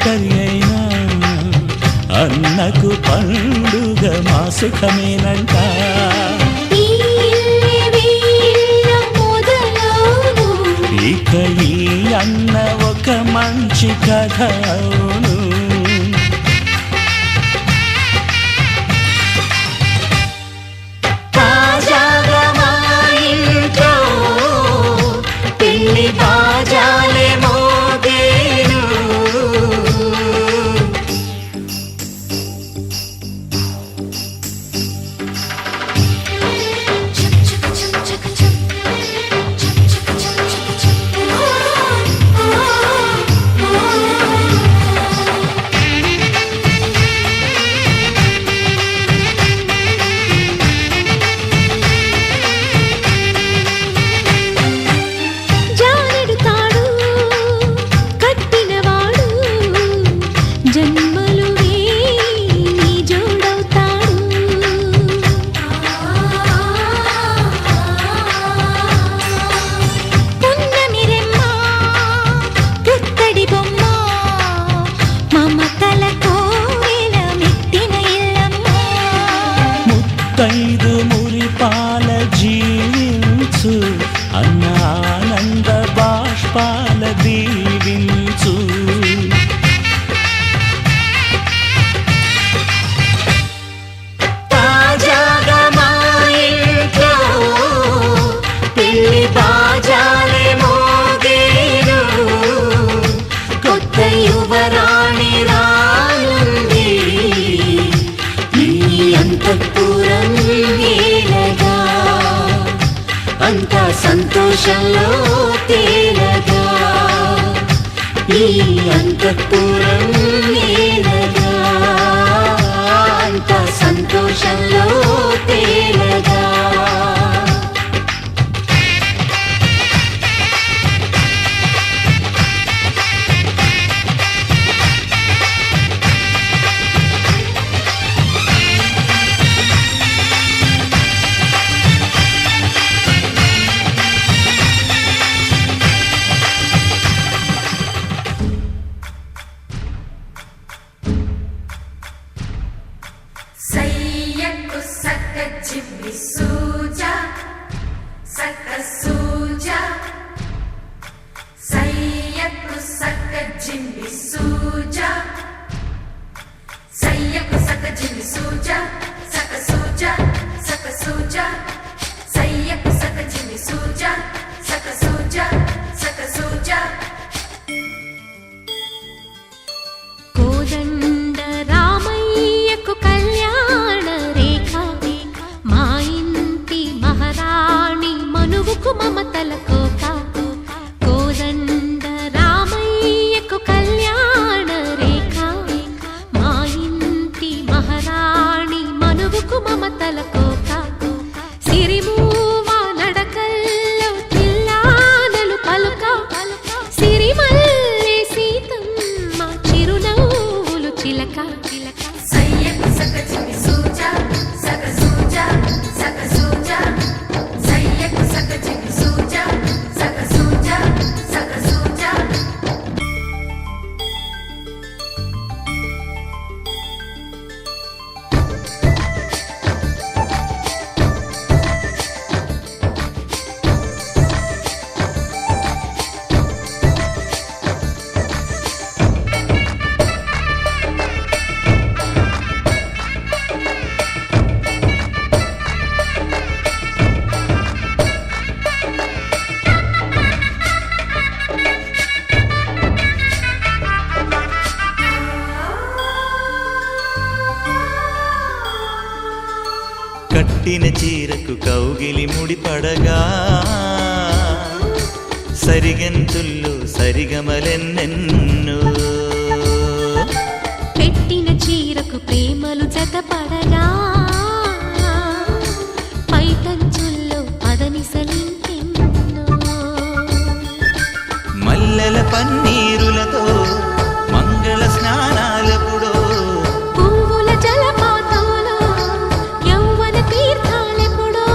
ఒంటరి అయినా అన్నకు పండుగ మా సుఖమేనంట. ఇక ఈ అన్న ఒక మంచి కథ అవును. తాజాగా మా ఇంట్లో పెళ్లి బాజాలే మోగేను. ముత్తైదు మురిపాల జీవించు అన్న ఆనంద బాష్పాల దీవించు. తాజాగా మా ఇంట్లో పెళ్లి బాజాలే మోగేను. కొత్త యువరాణి రానుంది అంతఃపురం ఏలగా. అంతా సంతోషంలో తేలగా. ఈ అంతఃపురం ఏలగా. అంతా సంతోషంలో తేలగా. సయ్యకు సక్క చిమ్మి సూజా సక్క సూజా. సయ్యకు సక్క చిమ్మి సూజా. సయ్యకు సక్క చిమ్మి సూజా సక్క సూజా సక్క సూజా. సయ్యకు సక్క చిమ్మి సూజా సక్క సూజా సక్క సూజా. కోదండ రామయ్యకు కళ్యాణ రేఖ. మా ఇంటి మహారాణి మనువుకు మమతల కోక. కోదండ రామయ్యకు కళ్యాణ రేఖ. మా ఇంటి మహారాణి మనువుకు మమతల కోక. సిరిమూవ నడకల్లో తిల్లానలు పలుక. సిరిమల్లె సీతమ్మ చిరునవ్వులు చిలక. సయ్యకు సక్క చిమ్మి సూజా సక్క సూజా సక్క సూజా. సయ్యకు సక్క చిమ్మి సూజా సక్క సూజా సక్క సూజా. కట్టిన చీరకు కౌగిలి ముడిపడగా. సరిగంతుల్లో సరిగమలెన్నెన్నో. పెట్టిన చీరకు ప్రేమలు జతపడగా. పైటంచుల్లో పదనిసలింకెన్నో. మల్లెల పన్నీరులతో మంగళ స్నానాలెప్పుడో. పువ్వుల జలపాతంలో యౌవన తీర్థాలెప్పుడో.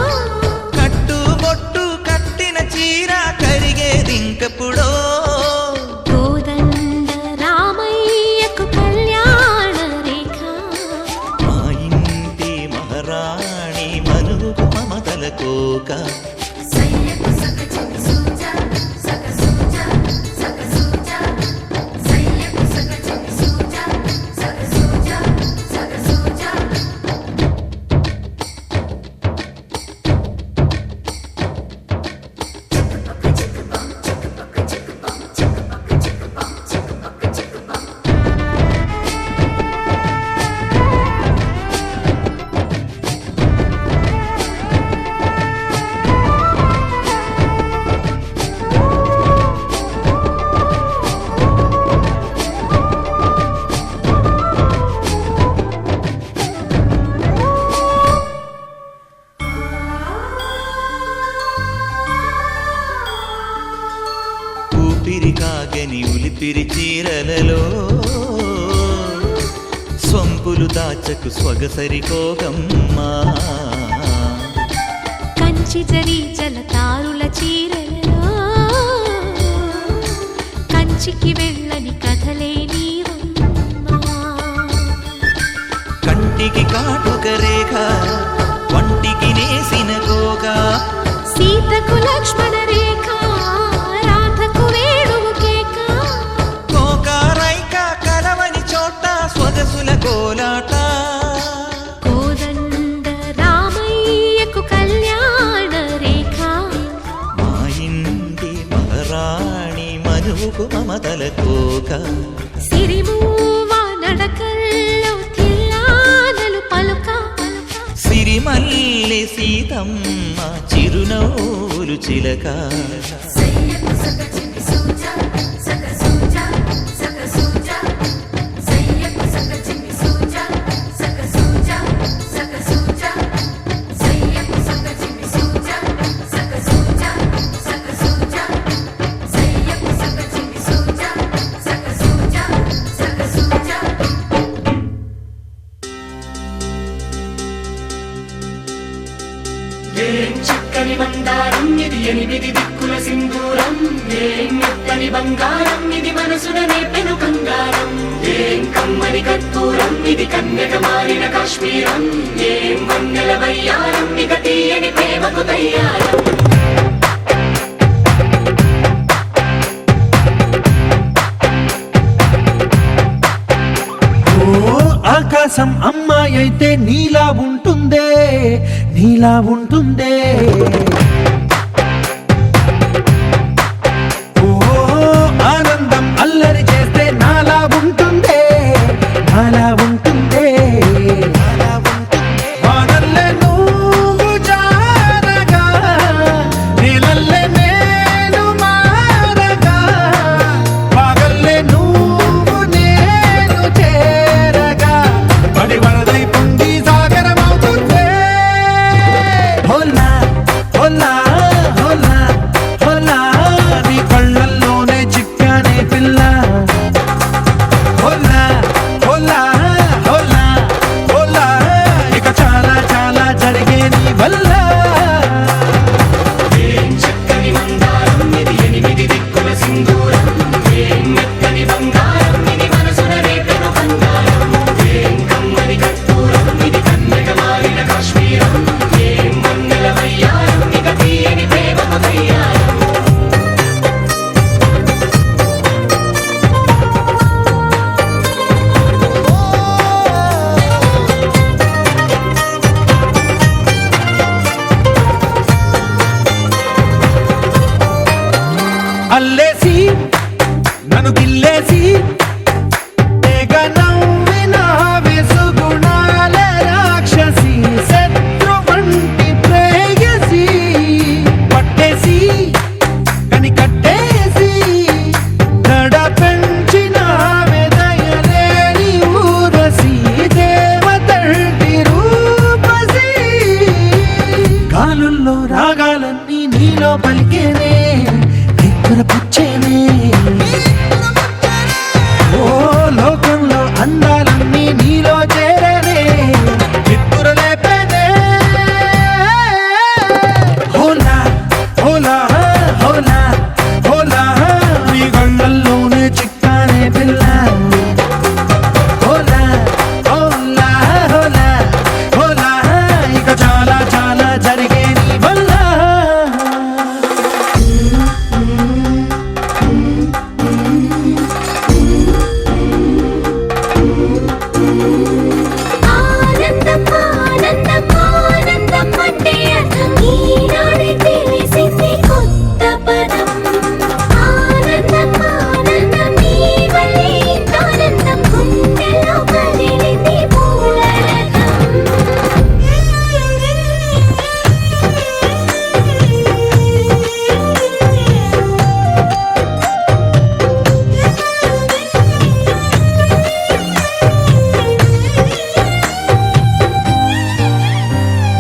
కట్టుబొట్టు కట్టిన చీర కరిగేదింకప్పుడో. కోదండ రామయ్య కోక సయ్యకు సక చిన్ని సూజా సక సూజా సక సూజా సయ్యకు సక చిన్ని సూజా సక సూజా సక సూజా ఊపిరి కాగని ఉలిపిరి చీరలలో సొంపులు దాచకు స్వగసరి కోగమ్మా కంచి జరి జలతారుల చీరలలో కంచికి వెళ్ళని కథలే నీవమ్మా కంటికి కాటుక రేఖ వంటికి నేసిన కోగా సీతకు లక్ష్మణ రేఖ రాధకు వేణువు కేక కోకారైక కలవని చోట స్వగసుల కోలాట కోదండ రామయ్యకు కళ్యాణ రేఖ మా ఇంటి మహారాణి మనువుకు మమతల కోక సిరిమూవ నడకల్లో తిల్లానలు పలుక సిరిమల్లె సీతమ్మ చిరునవ్వులు చిలక సయ్యకు సక చిన్ని సూజా సక సూజా సక సూజా సయ్యకు సక చిన్ని సూజా సక సూజా సక సూజా సయ్యకు సక చిన్ని సూజా సక సూజా సక సూజా సయ్యకు సక చిన్ని సూజా సక సూజా సక సూజా ఏం చక్కని మందారం ఇది ఎనిమిది దిక్కుల సింధూరం ఏం మెత్తని బంగారం ఇది మనసున నేర్పెను కంగారం ఏం కమ్మని కర్పూరం ఇది కన్యక మారిన కాశ్మీరం ఏం వన్నెల వయ్యారం ఇక తీయని ప్రేమకు తయ్యారం ఆకాశం అమ్మాయి అయితే నీలా ఉంటుందే నీలా ఉంటుందే ఓ ఆనందం అల్లరి చేస్తే నాలా ఉంటుందే నాలా ఉంటుందే వానల్లే నువ్వు జారగా నీలల్లే నేను మారగా పగల్లే నువ్వు నేను చేరగా పడి వరదై పొంగి సాగరమవుతుందే హోలా హోలా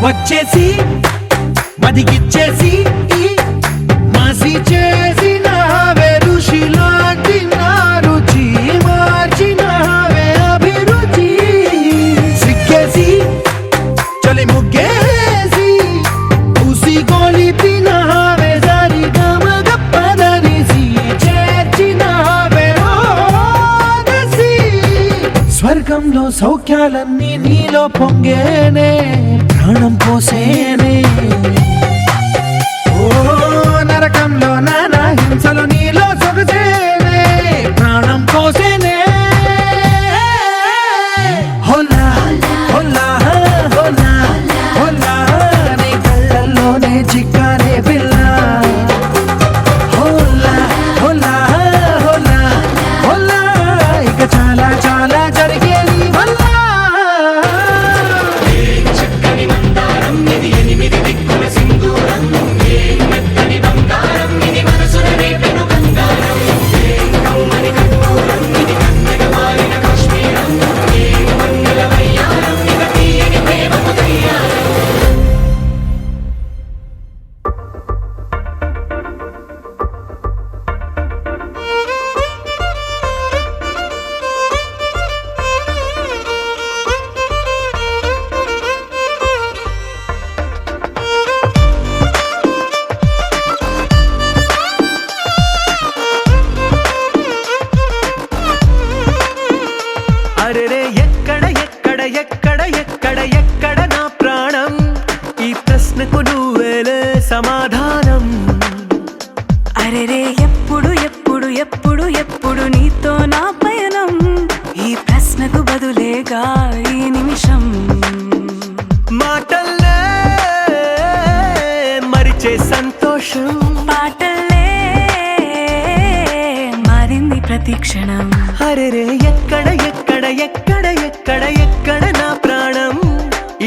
వచ్చేసి మదిగిచ్చేసి మసి చేసిన ఋషిలాంటి నా రుచి మార్చినవే అభిరుచి సిక్కేసి చలి ముగ్గేసి ఉసి గొలిపినవే సరి గమగ పదనిసి చేర్చినవే ఓదసి స్వర్గంలో సౌఖ్యాలన్నీ నీలో పొంగేనే ప్రాణం పోసేనే ఓ నరకంలో నానా హింసలు నీలో సొగసేనే ప్రాణం పోసేనే హోలా హోలా హోలా హోలా నీ కళ్ళల్లోనే చిక్కారే పిల్ల హోలా హోలా హోలా హోలా ఇక చాలా చాలా జరిగేది వల్ల చక్కని మందారం ఇది ఎనిమిది దిక్కుల సింధూరం ఏం మెత్తని బంగారం ఇది మనసున రేపెను బంగారం ఏం కమ్మని కర్పూరం ఇది కన్నెగ మారిన కాశ్మీరం ఏం మంగళ వయ్యారం ఇక తీయని ప్రేమకు తయ్యారం అరెరే ఎక్కడ ఎక్కడ ఎక్కడ ఎక్కడ ఎక్కడ నా ప్రాణం ఈ ప్రశ్నకు నువ్వేలే సమాధానం అరెరే ఎప్పుడు ఎప్పుడు ఎప్పుడు ఎప్పుడు నీతో నా పయనం ఈ ప్రశ్నకు బదులేగా ఈ నిమిషం మాటల్లే మరిచే సంతోషం పాటలే మారింది ప్రతి క్షణం అరెరే ఎక్కడ ఎక్కడ ఎక్కడ ఎక్కడ ఎక్కడ నా ప్రాణం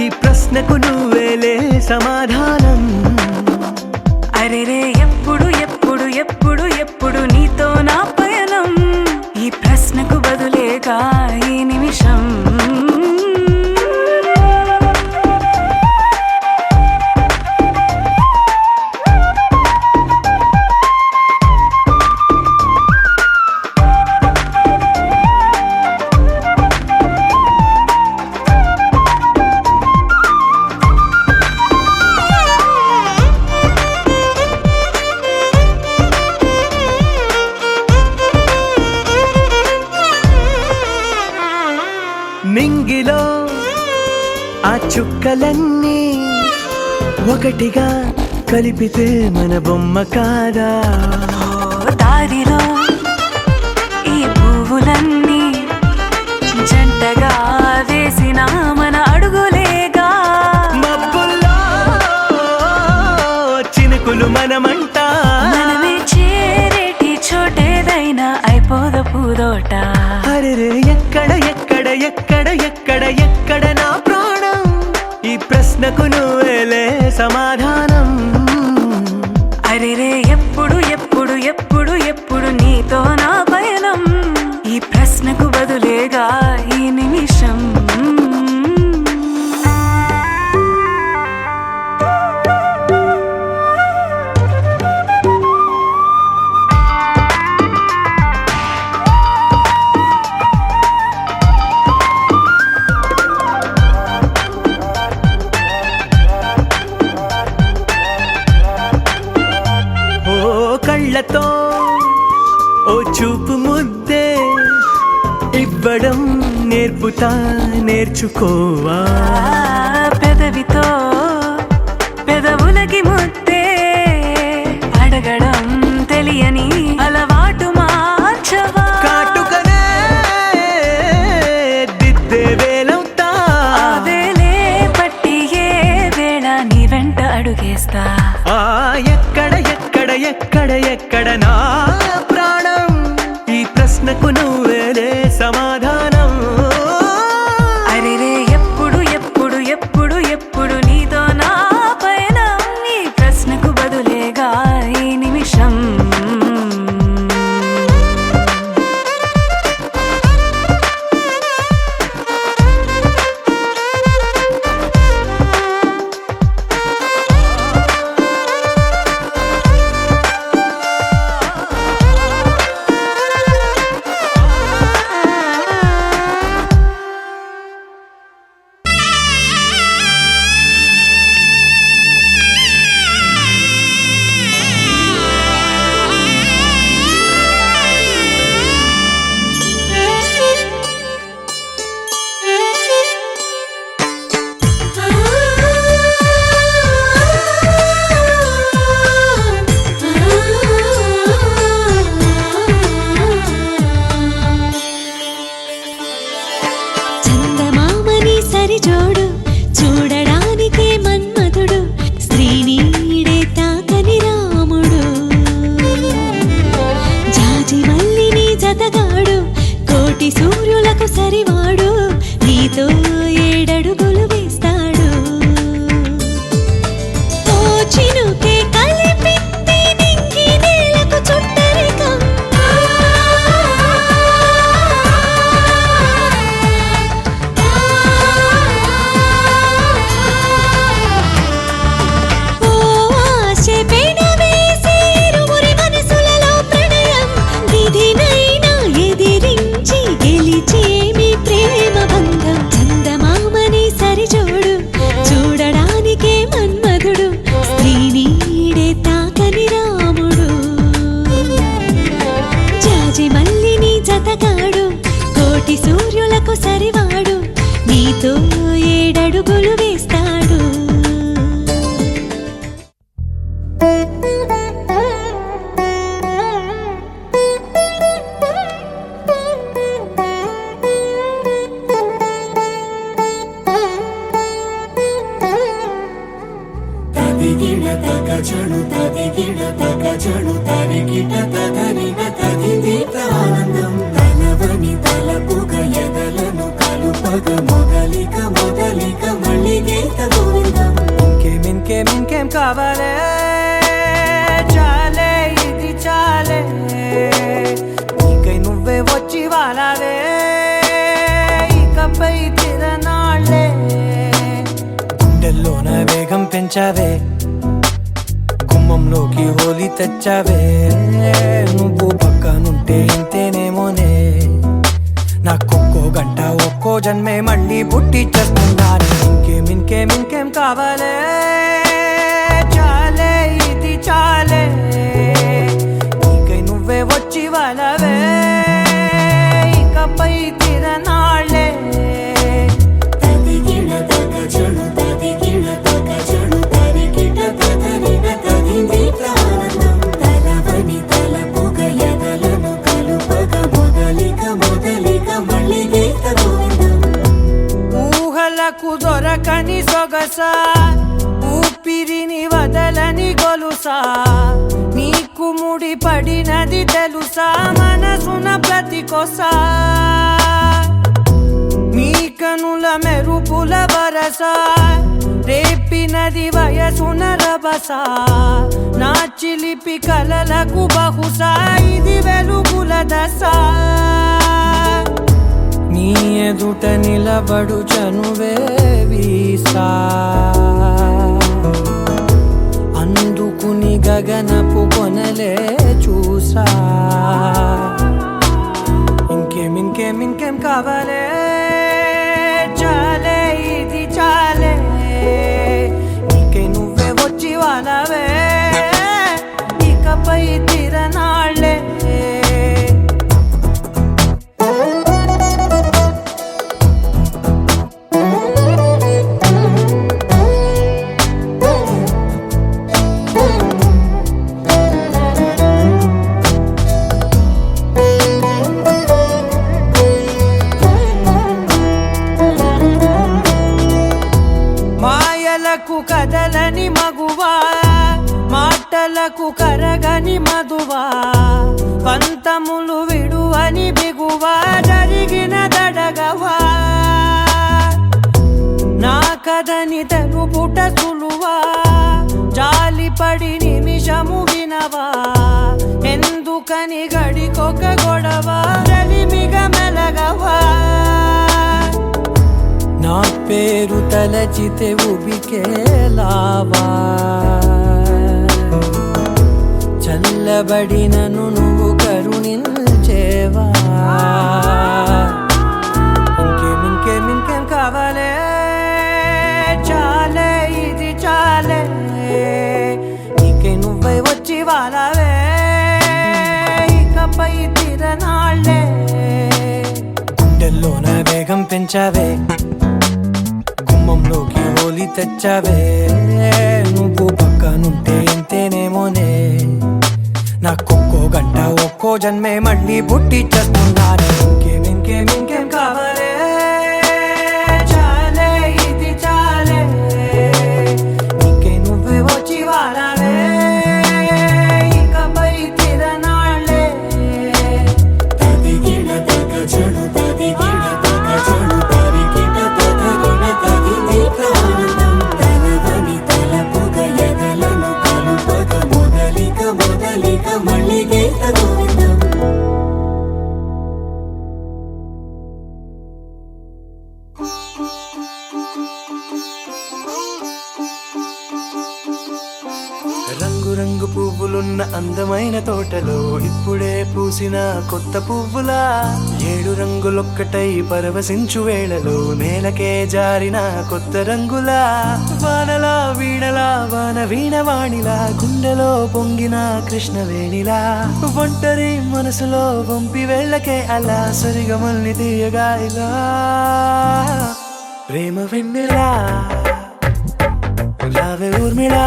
ఈ ప్రశ్నకు నువ్వేలే సమాధానం అరెరే ఎప్పుడు ఎప్పుడు ఎప్పుడు ఎప్పుడు నీతో నా పయనం ఈ ప్రశ్నకు బదులేగా ఈ నిమిషం నింగిలో ఆ చుక్కలన్నీ ఒకటిగా కలిపితే మన బొమ్మ కాదా దారిలో ఈ పువ్వులన్నీ జంటగా వేసిన మన అడుగులేగా మబ్బుల్లో చినుకులు మనమంట మనమే చేరేటి చోటేదైనా అయిపోద పూదోట అరెరే ఎక్కడ ఎక్కడ ఎక్కడ ఎక్కడ ఎక్కడ నా ప్రాణం ఈ ప్రశ్నకు నువ్వేలే సమాధానం అరెరే ఎప్పుడు ఎప్పుడు ఎప్పుడు ఎప్పుడు నీతో నా పయనం ఈ ప్రశ్నకు బదులేగా ఈ నిమిషం ఓ కళ్ళతో ఓ చూపు ముద్దే ఇవ్వడం నేర్పుతా నేర్చుకోవా పెదవితో పెదవులకి ముద్దే అడగడం తెలియని అలవాటు మార్చవా కాటుకనే దిద్దే వేలవుతా ఆ వేలే పట్టి ఏ వేళ నీ వెంట అడుగేస్తా ఆ ఎక్కడ ఎక్కడ ఎక్కడ ఎక్కడ నా ప్రాణం ఈ ప్రశ్నకు నువ్వేలే సమాధానం అరెరే ఎప్పుడు ఎప్పుడు ఎప్పుడు ఎప్పుడు నీతో నా పయనం ఈ ప్రశ్నకు బదులేగా ఈ నిమిషం సరిజోడు చూడడానికే మన్మధుడు స్త్రీనీడే తాకని రాముడు జాజి మల్లిని జతగాడు కోటి సూర్యులకు సరివాడు నీతో ఏడడుగులు వేస్తాడు ఓ చినుకే కలిపింది నింగి నేలకు చుట్టరికం ఓ ఆశ పెనవేసి ఇరువురి మనసులలో ప్రణయం విధినైనా ఎదిరించి గెలిచేమి ప్రేమ బంధం చందమామని సరిజోడు చూడడానికే మన్మధుడు స్త్రీనీడే తాకని రాముడు జాజి మల్లిని జతగాడు కోటి సూర్యులకు సరివాడు నీతో ఏడడుగులు వేస్తాడు తదిగిడ తగజడు తదిగిడ తగజడు తరిగిట తదరిన తదిదీత ఆనందం తలవని తలపుగ ఎదలను కలుపగ మొదలిక మొదలిక మళ్ళీ గీత గోవిందం ఇంకేం కావాలే చాలే ఇది చాలే నీకై నువ్వే వచ్చి వాలావే ఇకపై తిరనాళ్ళే గుండెల్లోన వేగం పెంచావే గుమ్మంలోకి హోలీ తెచ్చావే నువ్వు పక్కనుంటే ఇంతేనేమోనే నాకొక్కో గంట ఒక్కో జన్మే మళ్ళీ పుట్టి చేస్తున్నాను ఇంకేం కావాలే చాలే ఇది చాలే నీకై నువ్వే వచ్చి వాళ్ళవే ఇకపై తిరనాళ్ళే తదిగిడ తగజడు తదిగిడ తగజడు తరిగిట తదరిన తదిదీత ఆనందం తలవని తలపుగ ఎదలను కలుపగ మొదలిక మొదలిక మళ్ళీ గీత గోవిందం ఊహలకు దొరకని సొగసా ఊపిరిని వదలని గొలుసా నీకు ముడి పడినది తెలుసా మనసున ప్రతి కొసా నీ కనుల మెరుపుల వరస రేపినది వయసున రభస నా చిలిపి కలలకు బహుశా ఇది వెలుగుల దశ నీ ఎదుట నిలబడు చనువే వీసా అందుకుని గగనపు కొనలే చూసా ఇంకేం కావాలే చాలే ఇది చాలే నీకై నువ్వే వచ్చి వాళ్ళవే ఇకపై తిరనాళ్ళే మాయలకు కదలని మగువా మాటలకు కరగని మధువా పంతములు విడువని బిగువా జరిగిన దడగవా నా కథని తెలుపుట సులువా జాలిపడి నిమిషము వినవా ఎందుకని గడికొక గొడవ రలిమిగ మెలగవా నా పేరు తలచితే ఉబికేలావా చల్లబడినను నువ్వు కరుణించేవా ఇంకేం కావాలే చాలే ఇది చాలే నీకై నువ్వై వచ్చి వాళ్ళవే ఇకపై తిరనాళ్ళే గుండెల్లోన వేగం పెంచావే గుమ్మంలోకి హోలీ తెచ్చావే నువ్వు పక్కనుంటే ఇంతేనేమోనే నాకొక్కో గంట ఒక్కో జన్మే మళ్ళీ పుట్టి చేస్తున్నాను ఇంకేం కావాలే చాలే రంగు పువ్వులున్న అందమైన తోటలో ఇప్పుడే పూసిన కొత్త పువ్వులా 7 రంగులొక్కటై పరవశించు వేళలో నేలకే జారిన కొత్త రంగులా వానలా వీణలా వాన వీణవాణిలా గుండెలో పొంగిన కృష్ణవేణిలా ఒంటరి మనసులో వంపి వెళ్ళకే అలా సరిగమల్ని తీయగా ఇలా ప్రేమ వెన్నెలా రావే ఊర్మిళా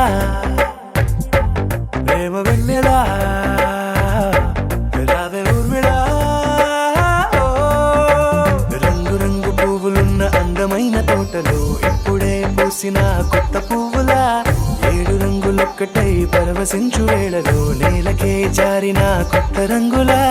ప్రేమ వెన్నెలా రావే ఊర్మిళా రంగు రంగు పువ్వులున్న అందమైన తోటలో ఇప్పుడే పూసిన కొత్త పువ్వులా 7 రంగులొక్కటై పరవశించు వేళలో నేలకే జారిన కొత్త రంగులా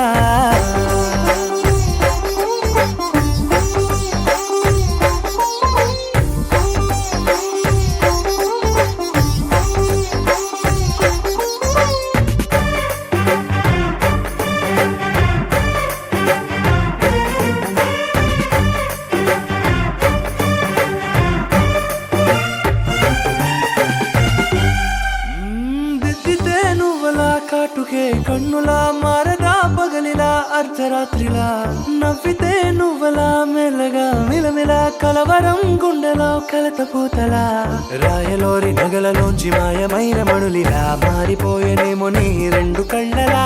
దిద్దితే నువ్వలా కాటుకే కన్నులా మారదా పగలిలా అర్ధరాత్రిలా నవ్వితే నువ్వలా మెల్లగా మిలమిలా కలవరం గుండెలో కలత పూతలా రాయలోరి నగలలోంచి మాయమైన మణులిలా మారిపోయేనేమో నీ 2 కళ్ళలా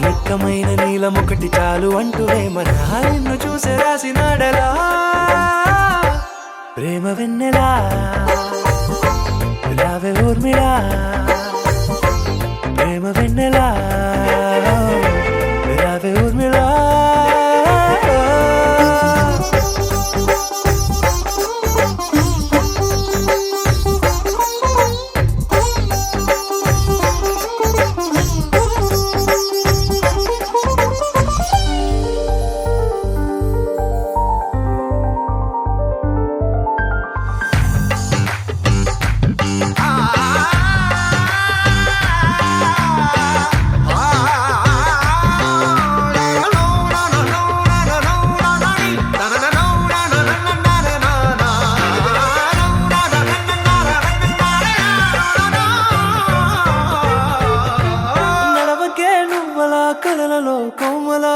నిక్కమైన నీలమొకటి చాలు అంటూ వేమనా నిన్ను చూసే రాసినాడలా ప్రేమ వెన్నెలా రావే ఊర్మిళా ప్రేమ వెన్నెలా రావే ఊర్మిళా నడవకే నువ్వలా కలలలో కోమలా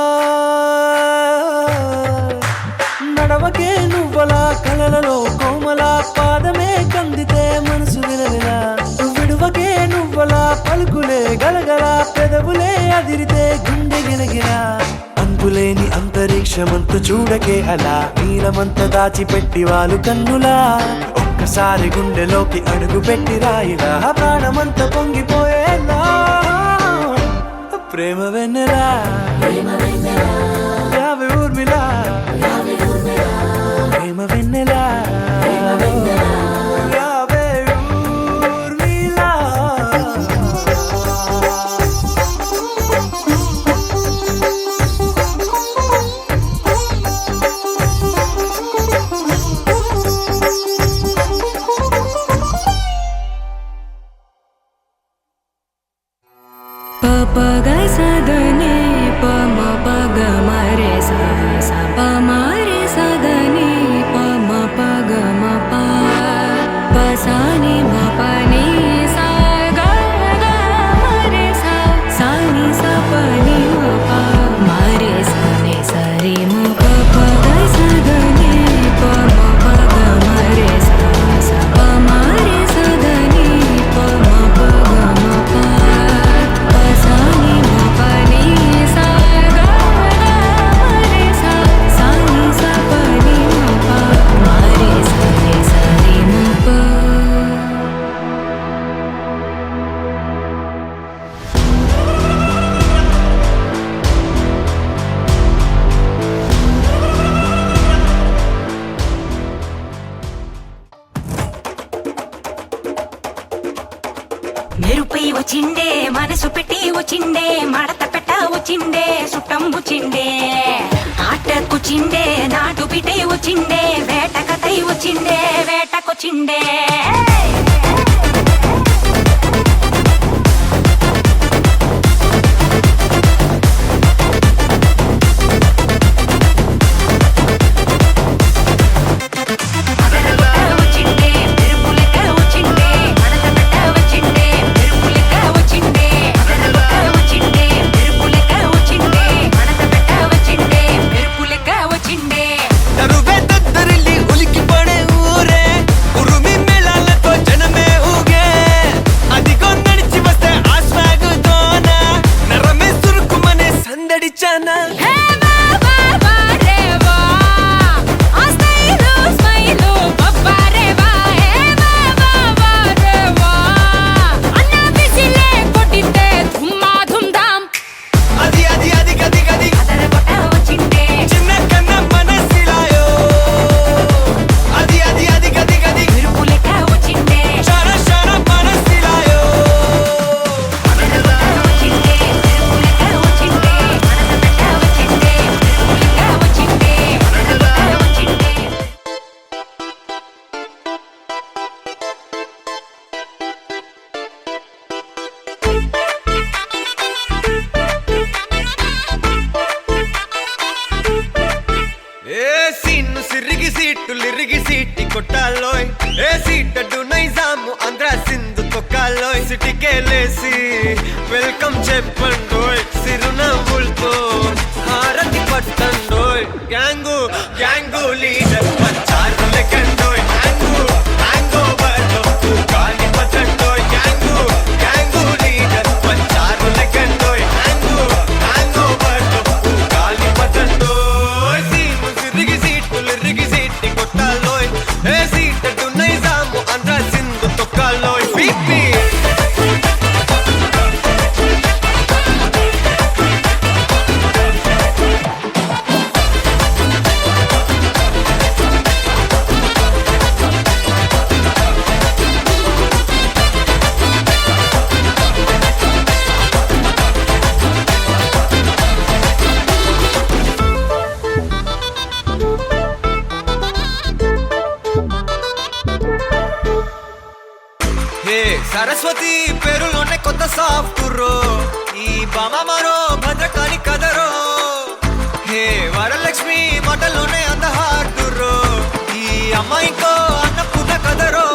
నడవకే నువ్వలా కలలలో కోమలా పాదమే కందితే మనసు విలవిలా విడువకే నువ్వలా పలుకులే గలగల పెదవులే అదిరితే గుండె గిలగిలా అంతులేని అంతరిక్షమంత చూడకే అలా నీలమంత దాచిపెట్టి వాళ్ళు కన్నులా ఒక్కసారి గుండెలోకి అడుగు పెట్టి రాయిలా ప్రాణమంత పొంగిపోయేలా ప్రేమ వెన్నెలా రావే ఊర్మిళా ప్రేమ వెన్నెలా రావే ఊర్మిళా ప గ స ద ని ప మ ప గ మ రే స స ప మ రే స ద ని ప మ ప గ మ ప ప స ని మ ప ని స గ గ మ రే స స ని స ప ని మ ప మ రే స ని స రి మ ప ప గ స ద ని ప మ ప గ మ రే స స ప మ రే స ద ని ప మ ప గ మ ప మెరుపై వచ్చిండే మనసు పెట్టి వచ్చిండే మడత పెట్ట వచ్చిండే సుట్టం వచ్చిండే ఆటకుచిండే నాటు పిటే వచ్చిండే వేటకతై వచ్చిండే వేటకొచ్చిండే వచ్చిండే సీటులిరిగి సీటి కొట్టాలోయ్ ఏ సీటడు నైజాము ఆంధ్ర సింధు తొక్కాలోయ్ సిటీకేలేసి వెల్కమ్ చెప్పండోయ్ సిరునవ్వులతో హారతి పట్టండోయ్ గ్యాంగు గ్యాంగు లీడర్ పంచారు లెక్కండోయ్ హ్యాంగు హ్యాంగ్ ఓవర్లో గాలి పట్టండోయ్ గ్యాంగు గ్యాంగు లీడర్ పంచారు లెక్కండోయ్ హ్యాంగు హ్యాంగ్ ఓవర్లో గాలి పట్టండోయ్ సీము సిరిగి సీటులిరిగి సీటి కొట్టాలోయ్ ఏ సీటడు నైజాము ఆంధ్ర సింధు తొక్కాలోయ్ పీపీ హే సరస్వతి పేరులోనే కొత్త సాఫ్టురో ఈ బామ మరో భద్రకాళి కదరో హే వరలక్ష్మి మాటలోనే అందహార్దురో ఈ అమ్మాయికో అన్నపూర్ణ కదరో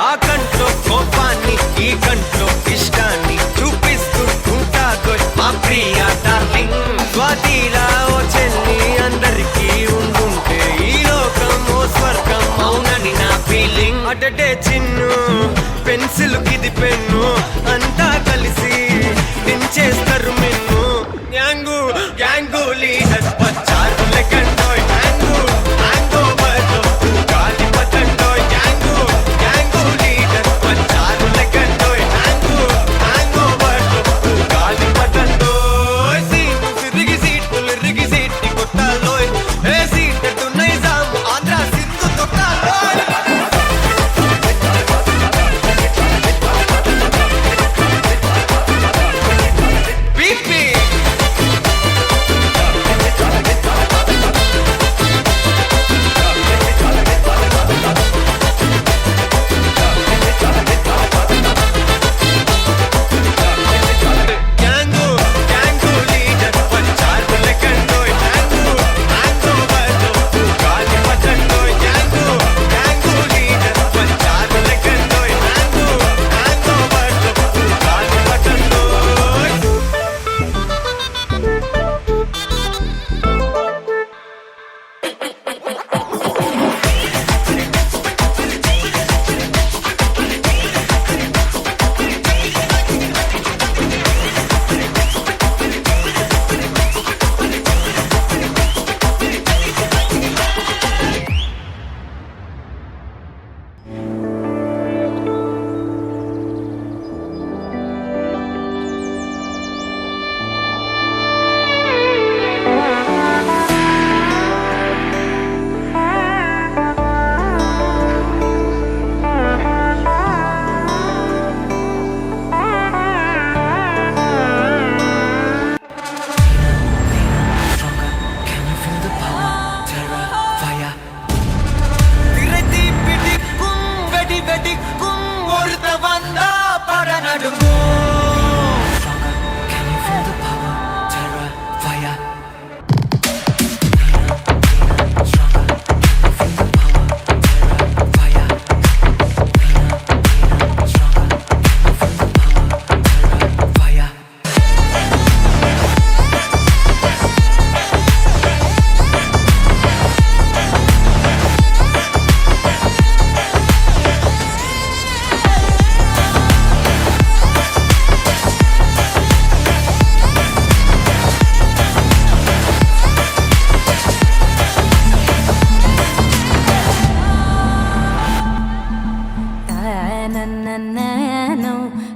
ఆ కంట్లో కోపాన్ని ఈ కంట్లో ఇష్టాన్ని చూపిస్తూ ఉంటాదో మా ప్రియ డార్లింగ్ స్వాతిలా ఓ చెల్లి అందరికీ ఉండుంటే ఈ లోకం ఓ స్వర్గం అవునని నా ఫీలింగ్ అటటే చిన్ను పెన్సిల్ కిది పెన్ను అంతా కలిసి దించేస్తారు మెన్ను గ్యాంగు గ్యాంగు లీడర్ పచ్చారు లెక్కండోయ్ హ్యాంగు హ్యాంగ్ ఓవర్లో గాలి పట్టండోయ్ గ్యాంగు గ్యాంగు లీడర్ పచ్చారు లెక్కండోయ్ హ్యాంగు హ్యాంగ్ ఓవర్లో గాలి పట్టండోయ్ సీము సిరిగి సీటులిరిగి సీటి కొట్టాలోయ్ ఏ సీటడు నైజాము ఆంధ్ర సింధు తొక్కాలోయ్ పీపీ గ్యాంగు గ్యాంగు లీడర్ పంచారు లెక్కండోయ్ హ్యాంగు హ్యాంగ్ ఓవర్లో గాలి పట్టండోయ్ గ్యాంగు గ్యాంగు లీడర్ పంచారు లెక్కండోయ్ హ్యాంగు హ్యాంగ్ ఓవర్లో గాలి పట్టండోయ్ திரைதீப்பிடிக்கும் வெடி வெடிக்கும் ஒருத்த வந்தா பட நடுங்கும் తనననననో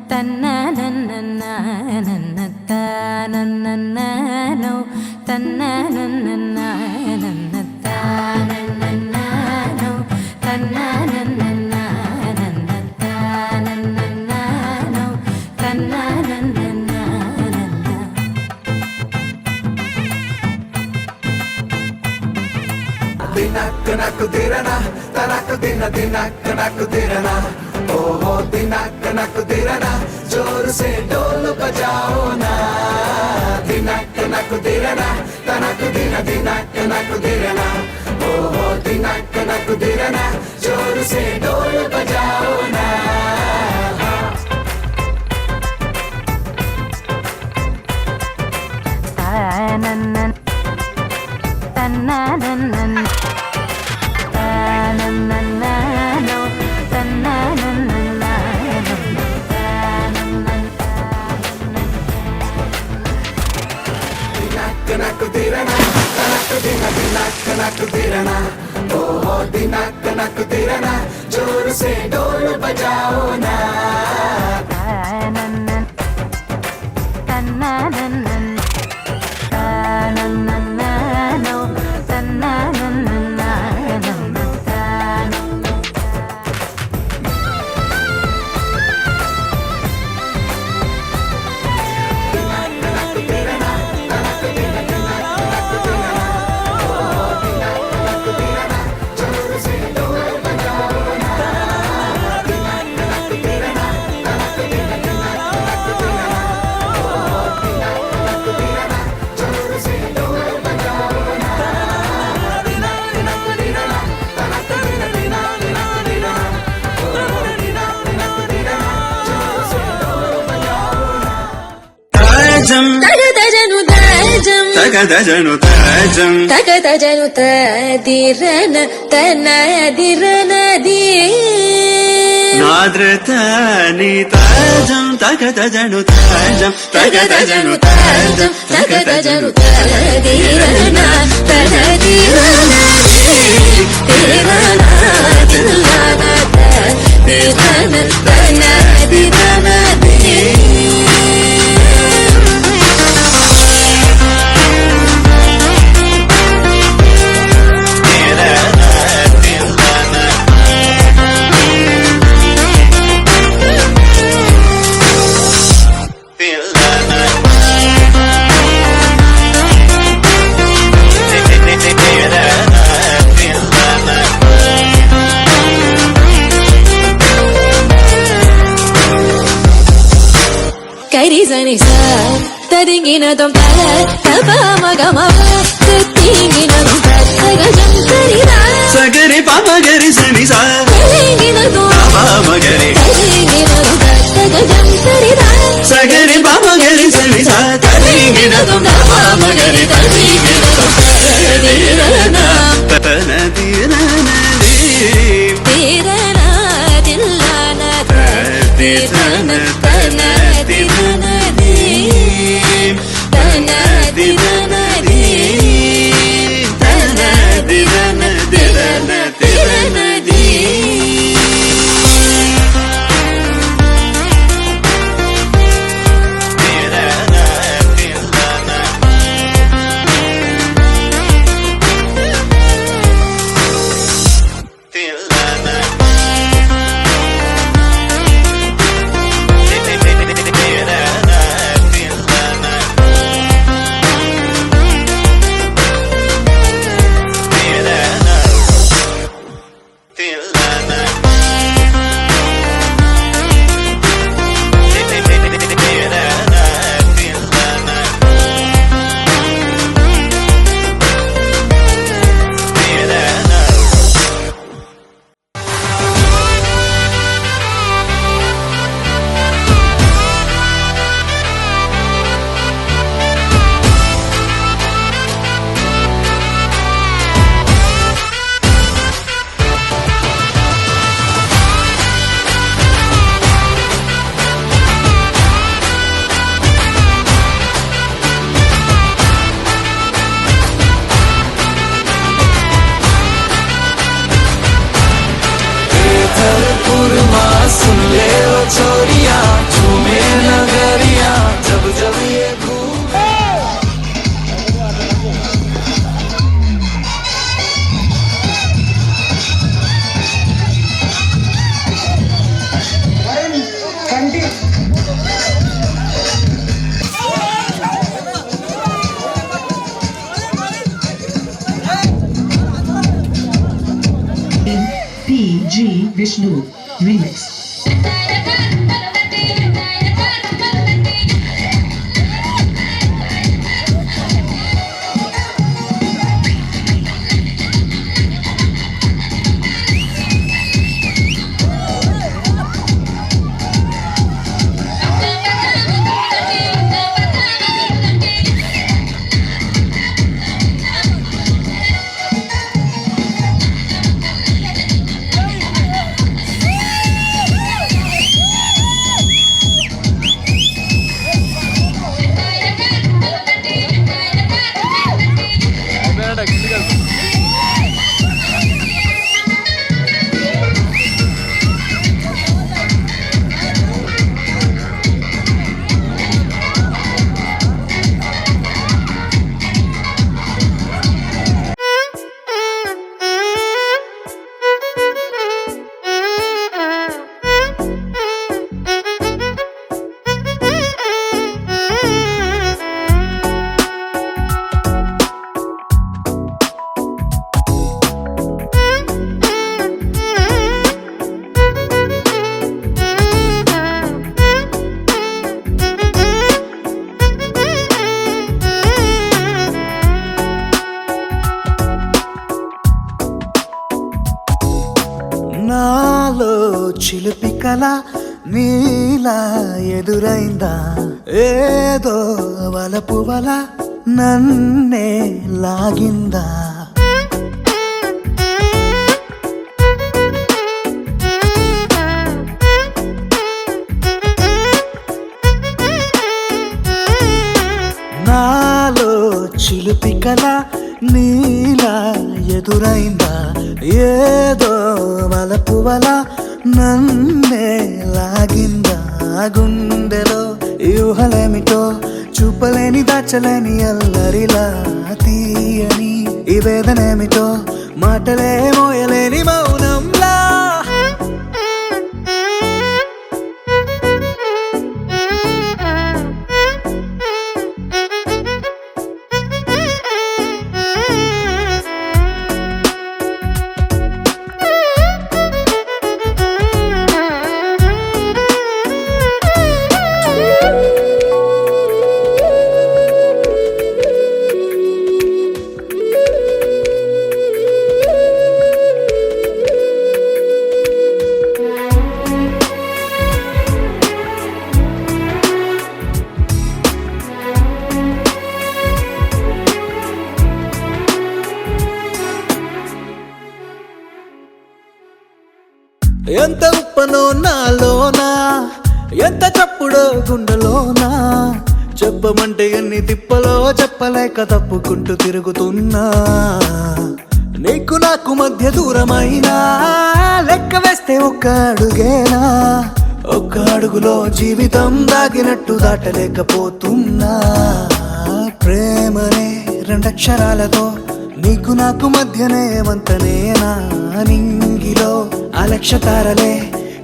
తన్ననననననననననో తన్నననననననననననో తన్నననననననననననో తన్ననననననననననో ದಿನಕ್ಕ ನಕ್ಕು ದಿರನ ತನಕ ದಿನ ದಿನಕ್ಕ ನಕ್ಕು ದಿರನ ಓಹೋ ದಿನಕ್ಕ ನಕ್ಕು ದಿರನ ಜೋರು ಸೆ ಡೋಲು ಬಜಾओ ना ದಿನಕ್ಕ ನಕ್ಕು ದಿರನ ತನಕ ದಿನ ದಿನಕ್ಕ ನಕ್ಕು ದಿರನ ओहो दिनक कनक दिरना जोर से ढोल बजाओ ना कनक दिरना कनक दिना दिनक कनक दिरना ओहो दिनक कनक दिरना जोर से ढोल बजाओ ना తగదజను తాజం తగదజను తదిరన తనదిరనది నాద్రతని తాజం తగదజను తాజం తగదజను తాజం తగదజను తదిరన తనదిరనది తిరన తిల్లన తదిరన తనదిరనది కరిజని సార్ తదింగినదం తప మగమ తత్తింగినదం తగజం తరిదా సగరి పమగరి సని సా తదింగినదం పమగరి తదింగినదం తగజం తరిదా సగరి పమగరి సని సా తదింగినదం పమగరి తదింగినదం తదిరనా తనదిరనది తిరనా తిల్లన తదిరన తనదిరనది తనదిరనది తనదిరనది सुन ले ओ छोरिया झूमे नगरिया जब जब ये घूमे PG Vishnu Remix. నాలో చిలిపి కల నీలా ఎదురైందా ఏదో వలపు వల నన్నే లాగిందా నాలో చిలిపి కల నీలా ఎదురైందా ఏదో వలపు వల నన్నే లాగిందా గుండెలో యూహలేమిటో చూపలేని దాచలేని అల్లరిలా తీయని ఈ వేదనేమిటో మాటలే మోయలేని మౌనంలా ఎంత ఉప్పనో నాలోనా ఎంత చప్పుడో గుండెలోనా చెప్పమంటే ఎన్ని తిప్పలో చెప్పలేక తప్పుకుంటూ తిరుగుతున్నా నీకు నాకు మధ్య దూరమైనా లెక్క వేస్తే ఒక్క అడుగేనా ఒక్క అడుగులో జీవితం దాగినట్టు దాటలేకపోతున్నా ప్రేమనే రెండక్షరాలతో నీకు నాకు మధ్యనే వంతనేనా నింగిలో అలక్ష తారలే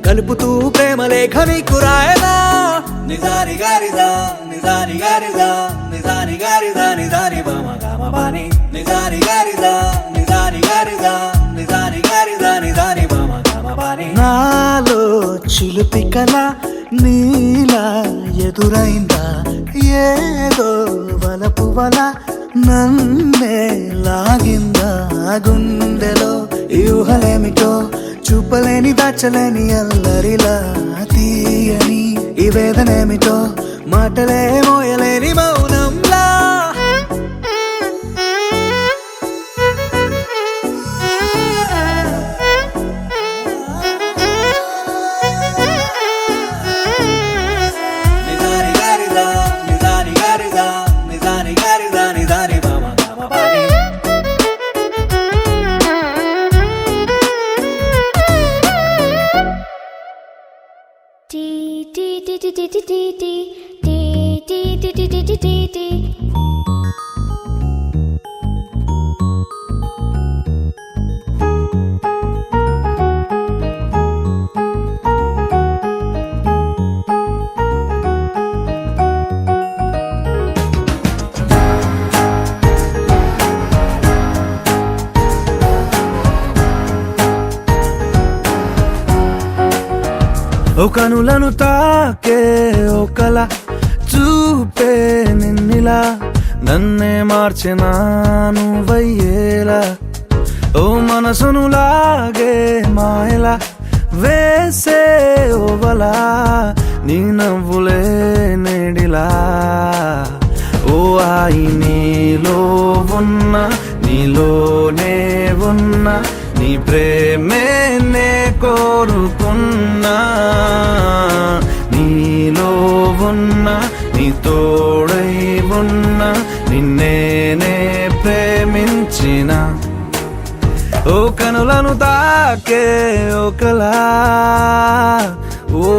కలుపుతూ ప్రేమ లేఖ నీకు రాయనా నిజాని గారిదా నిజాని గారిదా నిజాని గారిదా నిజాని బామ గామ బాని నిజాని గారిదా నిజాని గారిదా నిజాని గారిదా నిజాని బామ గామ బాని నాలో చిలిపి కల నీలా ఎదురైందా ఏదో వలపు వల నన్నే లాగిందా గుండెలో యూహలేమిటో చూపలేని దాచలేని అల్లరిలా తీయని ఈ వేదనేమిటో మాటలే మోయలేని మౌనంలా నిజాని గారిదా నిజాని గారిదా నిజాని గారిదా నిజాని బామ గామ బాని ఓ కనులను తాకే ఒకల చూపే నిన్నిలా నన్నే మార్చెనా నువ్వయ్యేలా ఓ మనసును లాగే మాయలా వేసే ఓవలా నీ నవ్వులే నేడిలా ఓ ఆయి నీలో ఉన్న నీలోనే ఉన్న నీ ప్రేమే నే కోరుకున్నా నీలో ఉన్న నీ తోడై ఉన్న నిన్నేనే ప్రేమించిన ఓ కనులను తాకే ఒకలా ఓ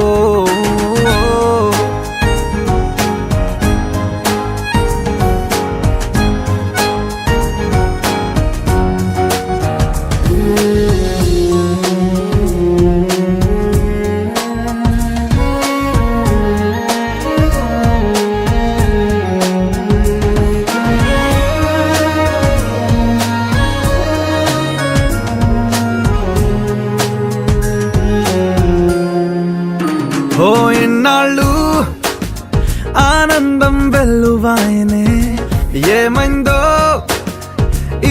ఓ ఎన్నాళ్ళు ఆనందం వెల్లువాయనే ఏమైందో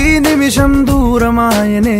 ఈ నిమిషం దూరమాయనే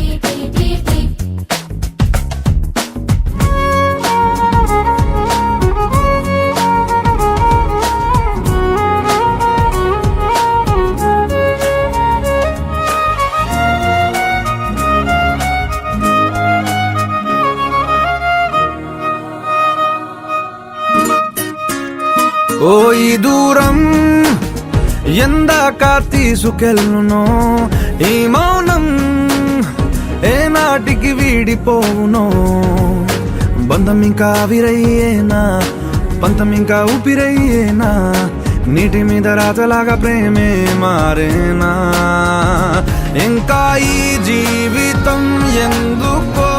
ఓ ఈ దూరం ఎందాక తీసుకెళ్ళునో ఈ మౌనం ఏనాటికి వీడిపోవునో బంధం ఇంకా ఆవిరయ్యేనా పంతం ఇంకా ఊపిరయ్యేనా నీటి మీద రాతలాగా ప్రేమే మారేనా ఇంకా ఈ జీవితం ఎందుకో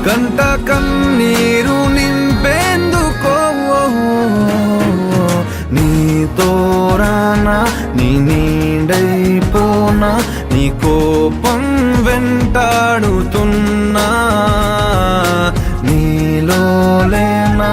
కంట కన్నీరు నింపేందుకో నీతో రానా నీ నీడైపోనా నీ కోపం వెంటాడుతున్నా నీలో లేనా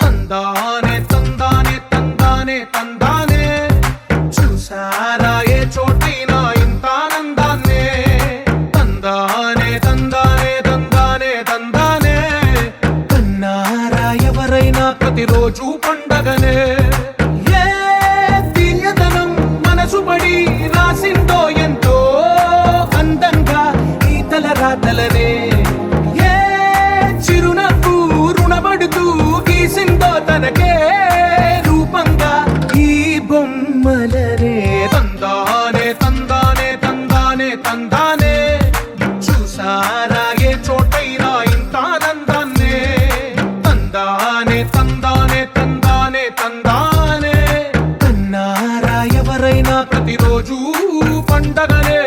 తందానే తందానే తందానే తందానే చూసారా ఏ చోటైనా ఇంత ఆనందాన్నే తందానే తందానే తందానే తందానే కన్నారా ఎవరైనా ప్రతిరోజు పండగనే ఏ తీయదనం మనసు పడి రాసిందో ఎంతో అందంగా ఈ తల రాతలనే ఏ చిరునవ్వు రుణపడుతూ గీసిందో తనకే రూపంగా ఈ బొమ్మలనే తందానే తందానే తందానే తందానే చూసారా ఏ చోటైనా ఇంత ఆనందాన్నే తందానే తందానే తందానే తందానే కన్నారా ఎవరైనా ప్రతిరోజు పండగనే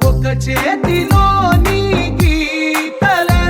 ఒక చేతిలో నీ గీతలే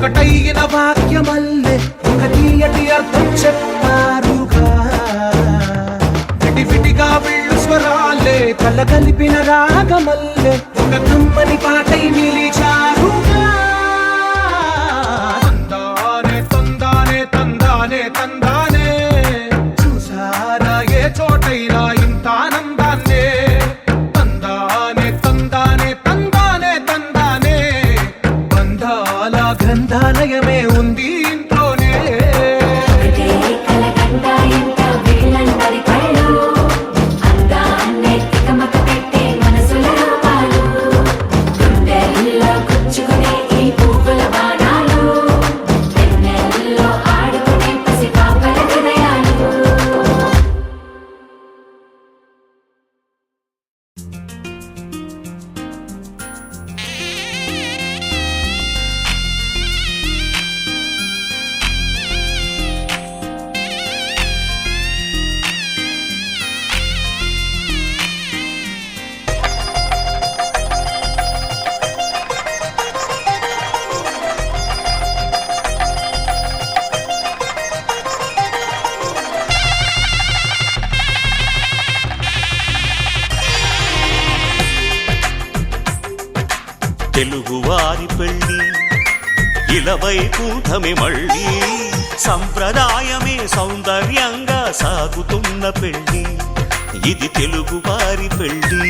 ఒకటైన వాక్యమల్లే ఒక తీయటి అర్థం చెప్పారుగా విడివిడిగా వెళ్ళు స్వరాలే కల కలిపిన రాగమల్లే ఒక కమ్మని పాటై నిలిచారుగా తందానే తందానే తందానే తందానే చూసారా ఏ చోటైనా ఇంత ఆనందాన్నే తందానే తందానే తందానే తందానే బంధాల గ్రంథాలయమే ఉంది ఇంట్లోనే తెలుగువారి పెళ్ళి ఇలవైకుంఠమే మళ్ళీ సంప్రదాయమే సౌందర్యంగా సాగుతున్న పెళ్ళి ఇది తెలుగువారి పెళ్ళి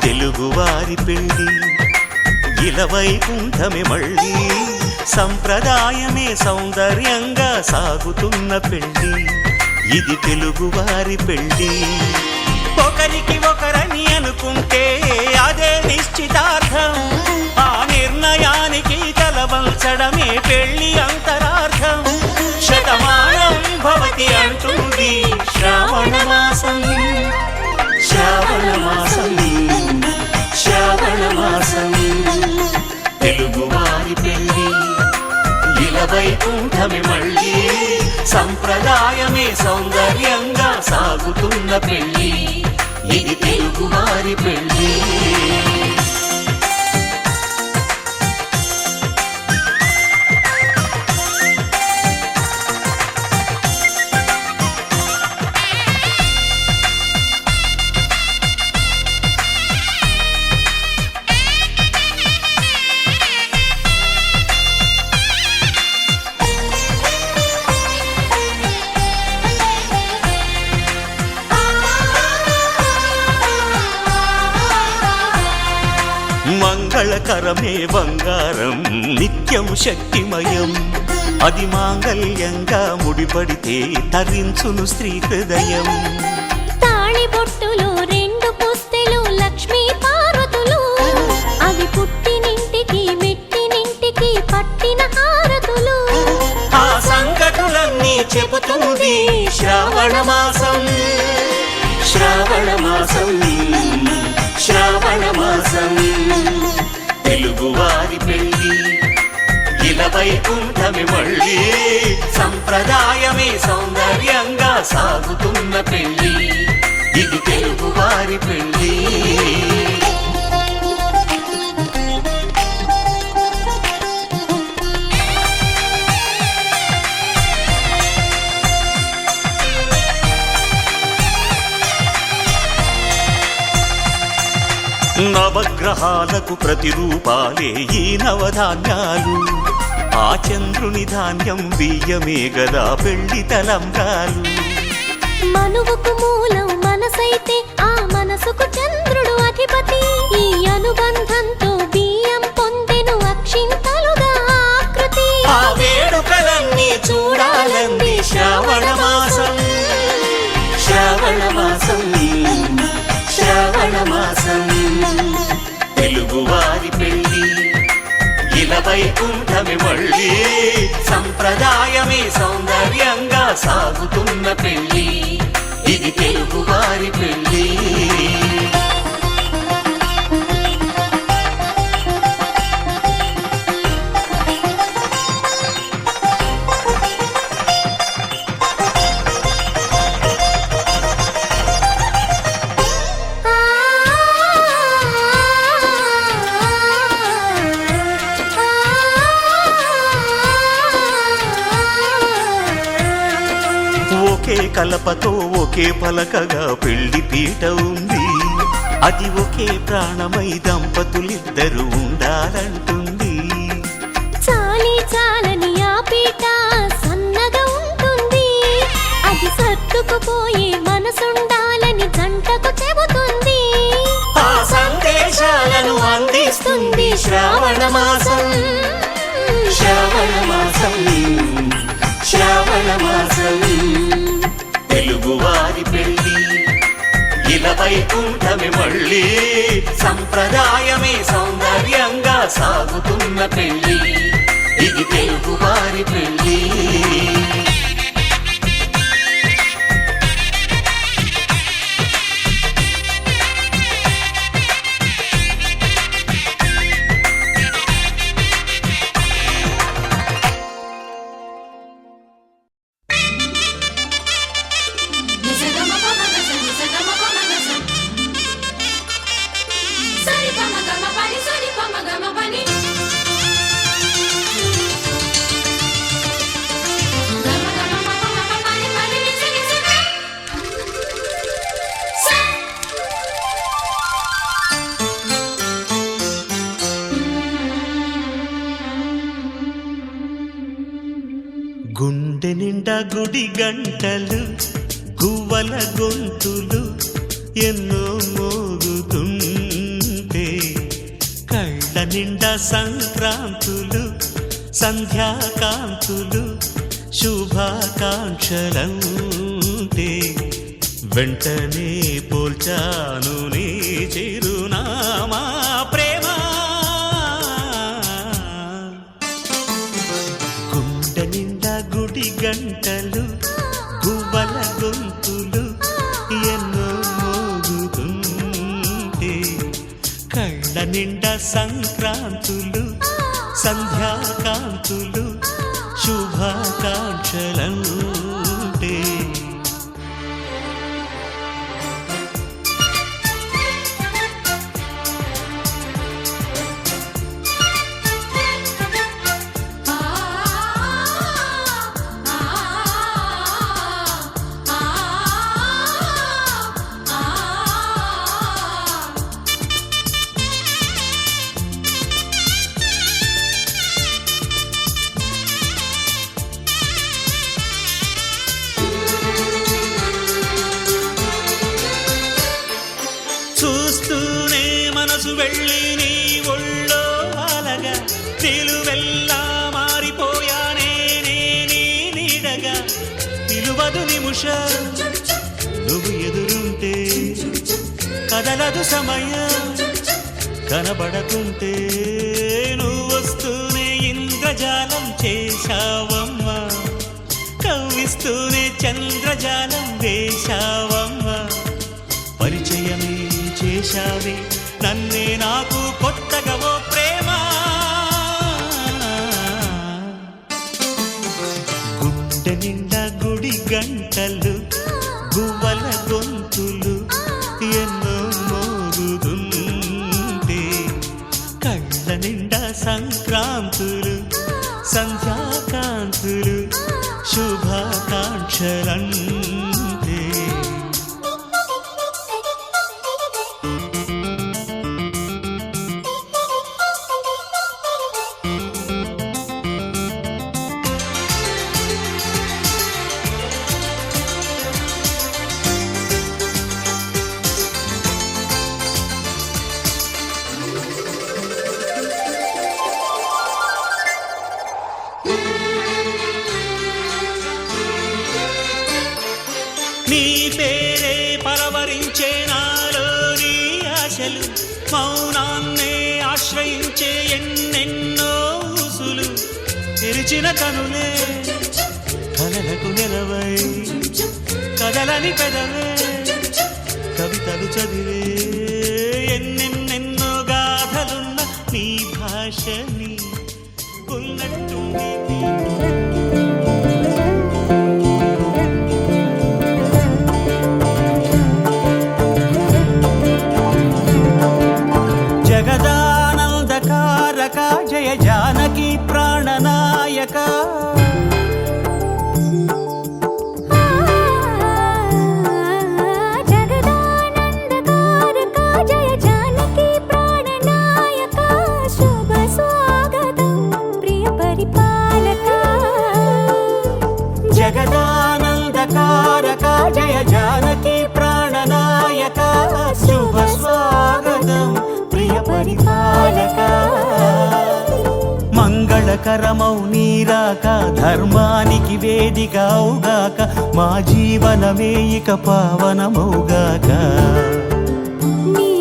తెలుగువారి పెళ్ళి ఇలవైకుంఠమే మళ్ళీ సంప్రదాయమే సౌందర్యంగా సాగుతున్న పెళ్ళి ఇది తెలుగువారి పెళ్ళి ఒకరికి ఒకరని అనుకుంటే అదే నిశ్చితార్థం ఆ నిర్ణయానికి తలవంచడమే పెళ్ళి అంతరార్థం శతమానం భవతి అంటుంది శ్రావణ మాసం శ్రావణ మాసం శ్రావణ మాసం తెలుగువారి పెళ్ళి ఇలవైకుంఠమే మళ్ళీ సంప్రదాయమే సౌందర్యంగా సాగుతున్న పెళ్ళి ఇది తెలుగువారి పెళ్ళి మంగళకరమే బంగారం నిత్యం శక్తిమయం అది మాంగళ్యంగా ముడిపడితే తరించును స్త్రీ హృదయం తాళిబొట్టులు రెండు పుస్తెలు లక్ష్మీ పార్వతులు అవి పుట్టినింటికి మెట్టినింటికి పట్టిన హారతులు ఆ సంగతులన్నీ చెబుతుంది శ్రావణ మాసం శ్రావణ మాసం శ్రావణ మాసం తెలుగువారి పెళ్ళి ఇలవైకుంఠమే మళ్ళీ సంప్రదాయమే సౌందర్యంగా సాగుతున్న పెళ్ళి ఇది తెలుగువారి పెళ్ళి నవగ్రహాలకు ప్రతిరూపాలే ఈ నవధాన్యాలు ఆ చంద్రుని ధాన్యం బియ్యమే గదా పెళ్లి తలంబ్రాలు మనువుకు మూలం మనసైతే ఆ మనసుకు చంద్రుడు అధిపతి ఈ అనుబంధంతో బియ్యం పొందెను అక్షింతలుగా ఆకృతి ఆ వేడుకలన్నీ చూడాలంది శ్రావణ మాసం శ్రావణ మాసం శ్రావణ మాసం తెలుగువారి పెళ్ళి ఇలవైకుంఠమే మళ్ళీ సంప్రదాయమే సౌందర్యంగా సాగుతున్న పెళ్ళి ఇది తెలుగువారి పెళ్ళి ఒకే కలపతో ఒకే పలకగా పెళ్లి పీట ఉంది. అది ఒకే ప్రాణమై దంపతులిద్దరూ ఉండాలంటుంది. చాలి చాలని ఆ పీట సన్నగా ఉంటుంది. అది సర్దుకుపోయే మనసుండాలని జంటకు చెబుతుంది. ఆ సందేశాలను అందిస్తుంది శ్రావణ మాసం. శ్రావణ మాసం, శ్రావణ మాసం. తెలుగువారి పెళ్లి ఇలా వైకుంఠమే మళ్ళీ. సంప్రదాయమే సౌందర్యంగా సాగుతున్న పెళ్లి. ఇది తెలుగువారి పెళ్లి. గుండె నిండా గుడి గంటలు, గువ్వల గొంతులు ఎన్నో మోగుతుంటే, కళ్ళ నిండా సంక్రాంతులు సంధ్యాకాంతులు శుభాకాంక్షలంటే, వెంటనే పోల్చాను నీ చిరునామా ప్రేమ. గుండె నిండా గుడి గంటలు, గువ్వల గొంతులు ఎన్నో మోగుతుంటే, కళ్ళ నిండా సంక్రాంతులు సంధ్యాకాంతులు శుభాకాంక్షలంటే. చూస్తూనే మనసు వెళ్ళి నీ ఒళ్ళో అలగా, నిలువెల్లా మారిపోయానే నీ నీడగా. నిలువదు నిముషం నువ్వు ఎదురుంటే, కదలదు సమయం కనబడకుంటే. నువ్వొస్తూనే ఇంద్రజాలం చేశావమ్మా, కవ్విస్తూనే చంద్రజాలం వేశావమ్మా. పరిచయమే చేశావే నన్నే నాకు కొత్తగా ఓ ప్రేమ. గుండె నిండా గుడి గంటలు, గువ్వల గొంతులు ఎన్నో మోగుతుంటే, కళ్ళ నిండా సంక్రాంతులు సంధ్యాకాంతులు శుభాకాంక్షలంటే. నీ పేరే పరవరించే నాలోని ఆశలు, మౌనాన్నే ఆశ్రయించే ఎన్నెన్నో ఊసులు. తెరిచిన కనులే కలలకు నెలవై, కదలని పెదవే కవితలు చదివే. ఎన్నెన్నెన్నో గాథలున్న నీ భాషని ఉన్నట్టుండి. జగదానందకారక జయ జానకి ప్రాణనాయక. మంగళకరమౌ నీరాక ధర్మానికి వేదిక అవుగాక మా జీవనమే ఇక పావనమౌగాక నీ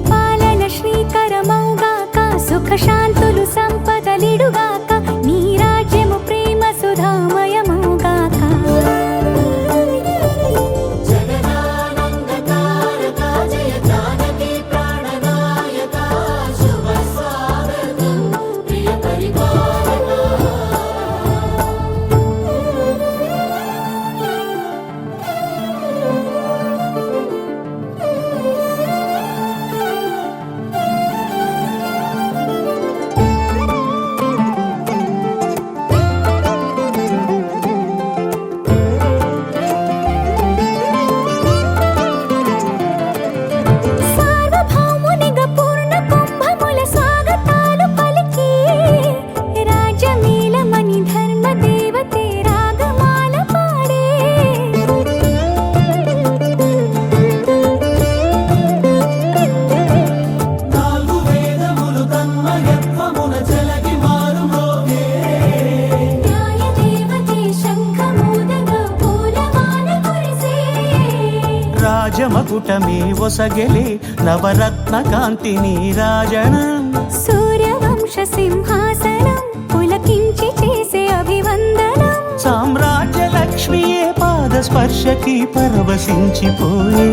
పాలన శ్రీకరమౌగాక సుఖ శాంతులు సంపదలిడుగాక నీ రాజ్యము ప్రేమ సుధామయమౌగాక సార్వభౌమునిగా పూర్ణ కుంభముల స్వాగతాలు పలికి రాజమేళమణి ధర్మ దేవతే రాగమాల పాడే నాలుగు వేదములు తన్మయత్వమున చెలగి మారు మోగే న్యాయ దేవతే శంఖమూదగా పూలమాల కురిసే రాజమకుటమే ఒసగెలే నవరత్న కాంతిని రాజనం సూర్యవంశ సింహాసనం పులకించి చేసే అభివందనం సామ్రాజ్య లక్ష్మియే పాద స్పర్శకి పరవశించిపోయే